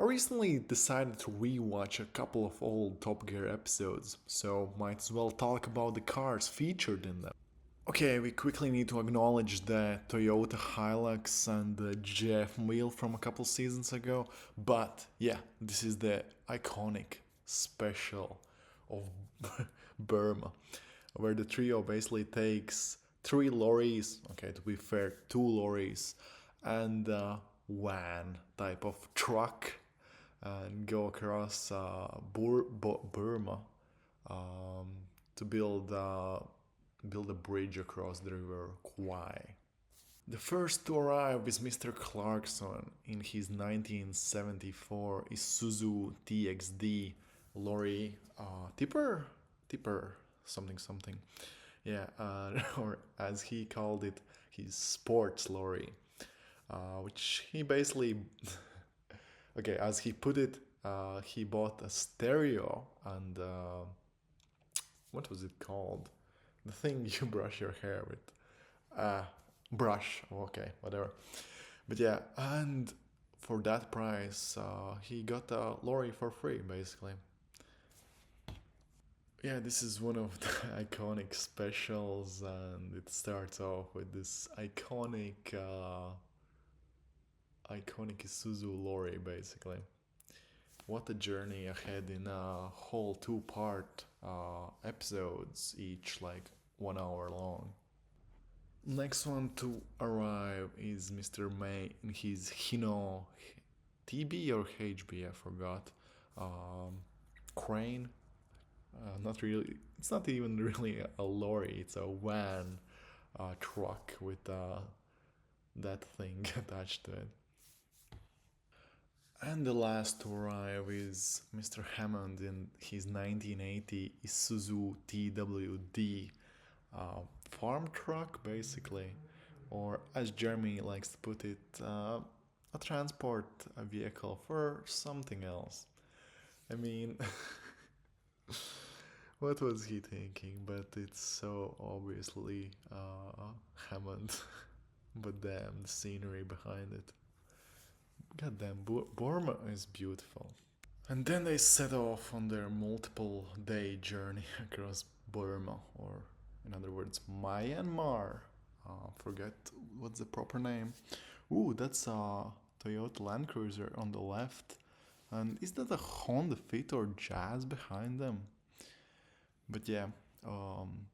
I recently decided to rewatch a couple of old Top Gear episodes, so might as well talk about the cars featured in them. Okay, we quickly need to acknowledge the Toyota Hilux and the Jeff Wheel from a couple seasons ago, but yeah, this is the iconic special of Burma, where the trio basically takes three lorries, okay, to be fair, two lorries, and a van type of truck and go across Burma um, to build a bridge across the river Kwai. The first to arrive is Mr. Clarkson in his 1974 Isuzu TXD lorry tipper something something. Yeah, or as he called it, his sports lorry, which he basically okay, as he put it, he bought a stereo and what was it called? The thing you brush your hair with. Uh, Brush. Okay, whatever. But yeah, and for that price, he got a lorry for free, basically. Yeah, this is one of the iconic specials, and it starts off with this iconic Isuzu lorry, basically. What a journey ahead in a whole two-part episodes, each like 1 hour long. Next one to arrive is Mr. May in his Hino TB or HB, I forgot. Um, Crane. Not really. It's not even really a lorry. It's a van truck with that thing attached to it. And the last to arrive is Mr. Hammond in his 1980 Isuzu TWD farm truck, basically, or as Jeremy likes to put it, a transport vehicle for something else. I mean, what was he thinking? But it's so obviously Hammond. But damn, the scenery behind it. Goddamn, Burma is beautiful. And then they set off on their multiple day journey across Burma, or in other words, Myanmar. Forget what's the proper name. Ooh, that's a Toyota Land Cruiser on the left. And is that a Honda Fit or Jazz behind them? But yeah, um,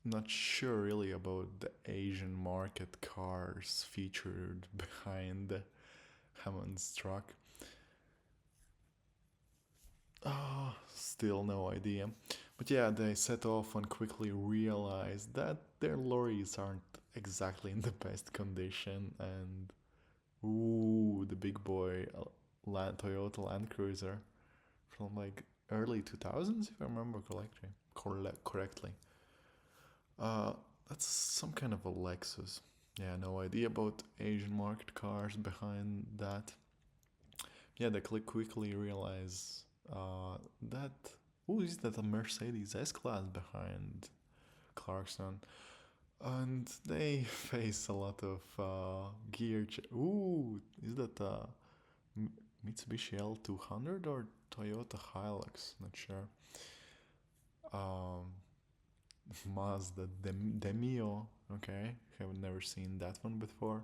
not sure really about the Asian market cars featured behind Hammond's truck. Still no idea. But yeah, they set off and quickly realized that their lorries aren't exactly in the best condition. And ooh, the big boy Toyota Land Cruiser from like early 2000s, if I remember correctly. Uh, that's some kind of a Lexus. Yeah, no idea about Asian market cars behind that. Yeah, they quickly realize that. Who is that? A Mercedes S Class behind Clarkson, and they face a lot of gear. Ooh, is that a Mitsubishi L200 or Toyota Hilux? Not sure. Um, Mazda Demio. Okay, have never seen that one before.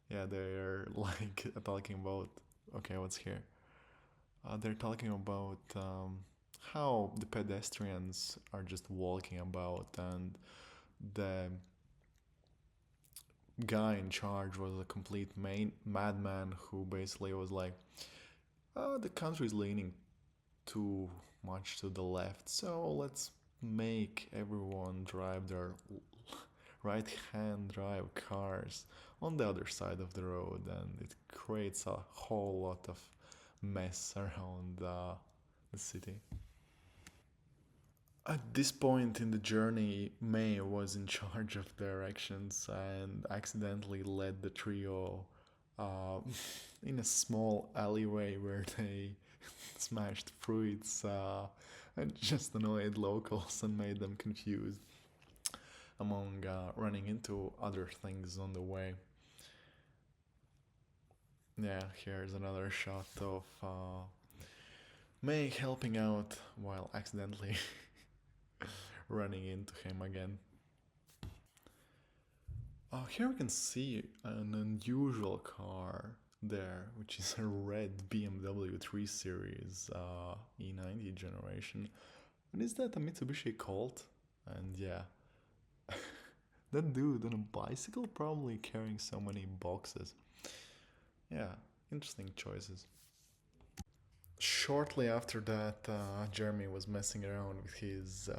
Yeah, they're like talking about. Okay, what's here? They're talking about how the pedestrians are just walking about, and the guy in charge was a complete madman who basically was like, the country's leaning too much to the left, so let's make everyone drive their right hand drive cars on the other side of the road, and it creates a whole lot of mess around the city. At this point in the journey, May was in charge of directions and accidentally led the trio uh, in a small alleyway where they smashed fruits and just annoyed locals and made them confused among running into other things on the way. Yeah, here's another shot of May helping out while accidentally running into him again. Here we can see an unusual car there, which is a red BMW 3 Series E90 generation. And is that a Mitsubishi Colt? And yeah, that dude on a bicycle probably carrying so many boxes. Yeah, interesting choices. Shortly after that, Jeremy was messing around with his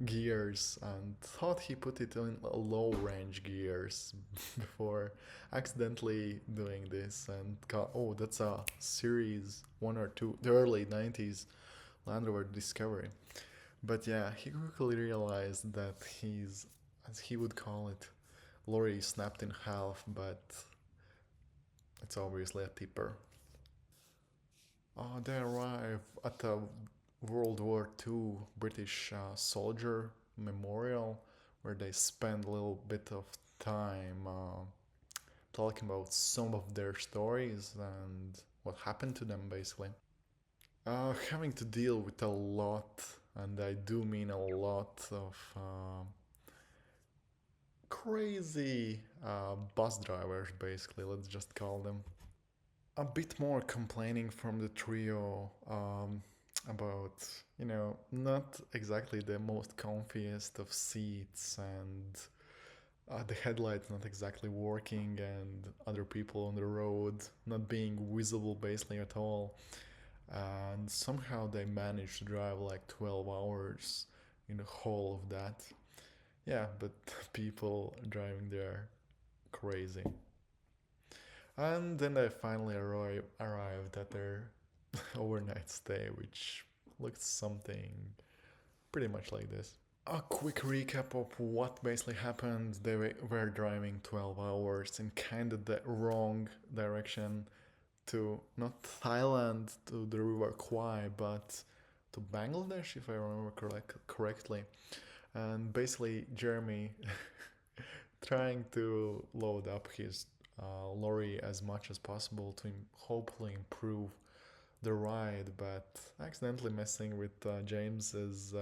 gears and thought he put it in low range gears before accidentally doing this and got, oh, that's a series 1 or 2, the early 90s Land Rover Discovery. But yeah, he quickly realized that he's, as he would call it, lorry snapped in half, but it's obviously a tipper. They arrive at a World War II British soldier memorial where they spend a little bit of time talking about some of their stories and what happened to them basically. Having to deal with a lot, and I do mean a lot of crazy bus drivers basically, let's just call them. A bit more complaining from the trio about, not exactly the most comfiest of seats and the headlights not exactly working and other people on the road not being visible basically at all. And somehow they managed to drive like 12 hours in the whole of that. Yeah, but people driving there crazy. And then they finally arrived at their overnight stay, which looked something pretty much like this. A quick recap of what basically happened. They were driving 12 hours in kind of the wrong direction to not Thailand, to the river Kwai, but to Bangladesh, if I remember correctly. And basically, Jeremy trying to load up his lorry as much as possible to hopefully improve the ride, but accidentally messing with James's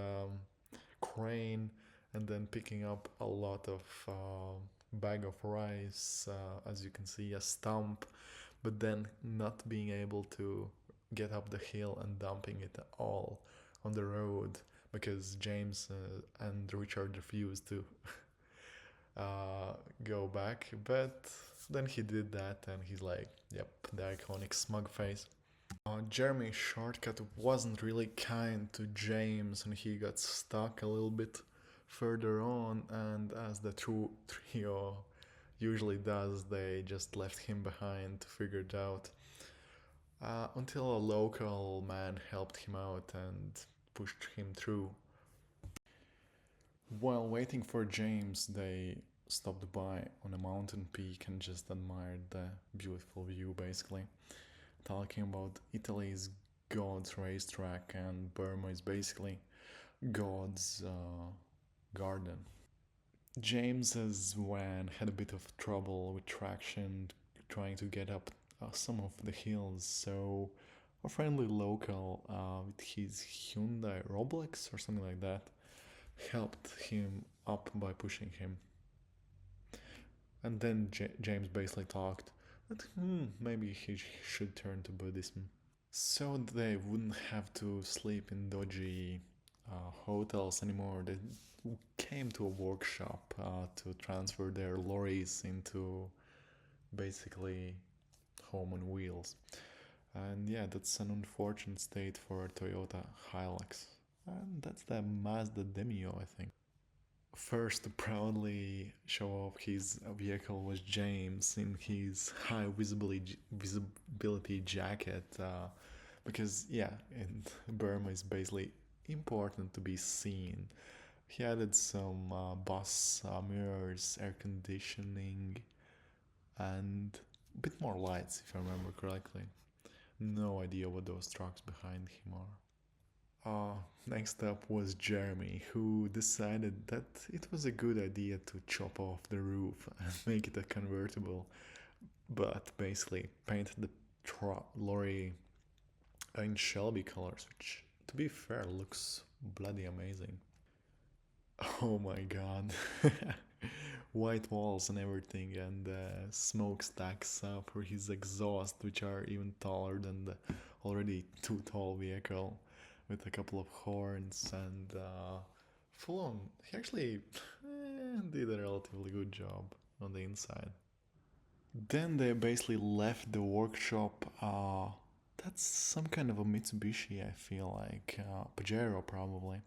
crane and then picking up a lot of bag of rice, as you can see, a stump, but then not being able to get up the hill and dumping it all on the road because James and Richard refused to go back. But then he did that and he's like, yep, the iconic smug face. Jeremy Shortcut wasn't really kind to James and he got stuck a little bit further on, and as the true trio usually does, they just left him behind to figure it out. Until a local man helped him out and pushed him through. While waiting for James, they stopped by on a mountain peak and just admired the beautiful view basically. Talking about Italy's God's racetrack, and Burma is basically God's garden. James's van had a bit of trouble with traction trying to get up some of the hills, so a friendly local with his Hyundai Roblex or something like that helped him up by pushing him. And then James basically talked that maybe he should turn to Buddhism. So they wouldn't have to sleep in dodgy hotels anymore. They came to a workshop to transfer their lorries into basically home on wheels. And yeah, that's an unfortunate state for a Toyota Hilux. And that's the Mazda Demio, I think. First to proudly show off his vehicle was James in his high visibility jacket, because yeah, in Burma is basically important to be seen. He added some bus mirrors, air conditioning, and a bit more lights, if I remember correctly. No idea what those trucks behind him are. Next up was Jeremy, who decided that it was a good idea to chop off the roof and make it a convertible. but basically painted the lorry in Shelby colors, which, to be fair, looks bloody amazing. Oh my god. White walls and everything, and smokestacks for his exhaust, which are even taller than the already too tall vehicle, with a couple of horns and full on. He actually did a relatively good job on the inside. Then they basically left the workshop. That's some kind of a Mitsubishi, I feel like. Pajero, probably.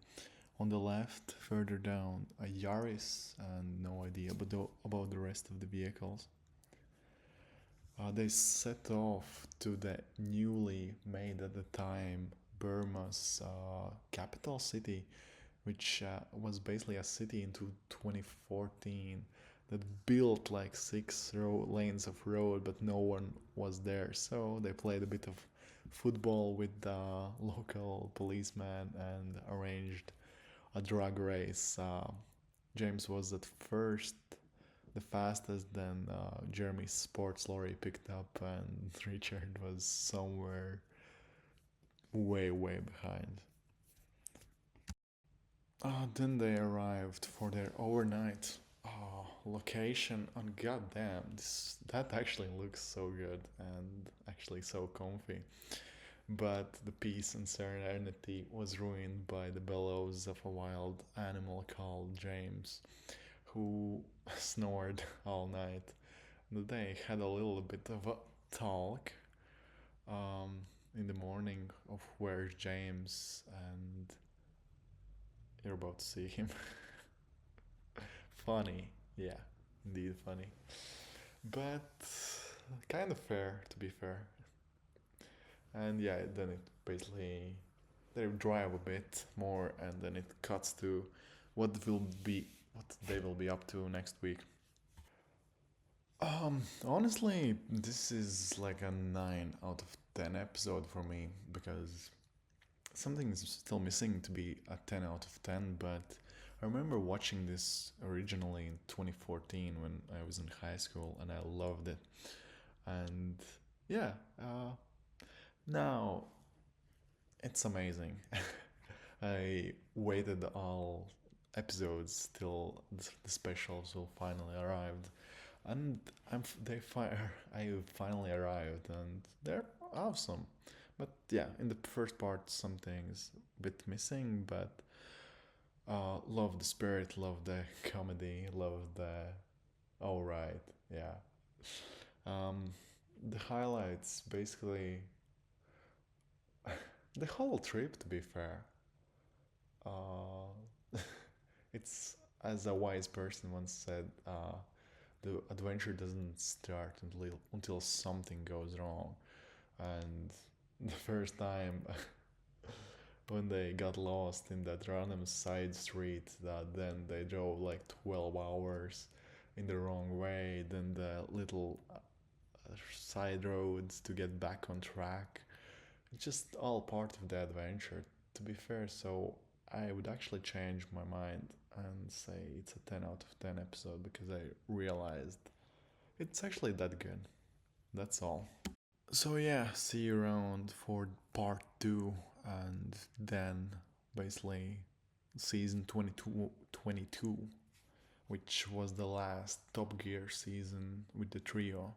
On the left, further down, a Yaris, and no idea about the rest of the vehicles. They set off to the newly made at the time Burma's capital city, which was basically a city into 2014 that built like lanes of road, but no one was there. So they played a bit of football with the local policeman and arranged a drag race. James was at first the fastest, then Jeremy's sports lorry picked up, and Richard was somewhere way behind. Then they arrived for their overnight location, and goddamn, that actually looks so good and actually so comfy. But the peace and serenity was ruined by the bellows of a wild animal called James, who snored all night. They had a little bit of a talk um, in the morning of where's James, and you're about to see him. Funny, yeah, indeed funny, but kind of fair to be fair. And yeah, then it basically they drive a bit more, and then it cuts to what they will be up to next week. Honestly, this is like a 9 out of 10 episode for me because something is still missing to be a 10 out of 10, but I remember watching this originally in 2014 when I was in high school and I loved it. And yeah, now it's amazing. I waited all episodes till the specials will finally arrived, and I finally arrived, and they're awesome. But yeah, in the first part, some things a bit missing, but love the spirit, love the comedy, love the all right, yeah. Um, the highlights basically the whole trip. To be fair, uh, it's as a wise person once said, the adventure doesn't start until something goes wrong. And the first time when they got lost in that random side street that then they drove like 12 hours in the wrong way, then the little side roads to get back on track. It's just all part of the adventure, to be fair. So I would actually change my mind and say it's a 10 out of 10 episode because I realized it's actually that good. That's all. So yeah, see you around for part 2, and then basically season 22, which was the last Top Gear season with the trio.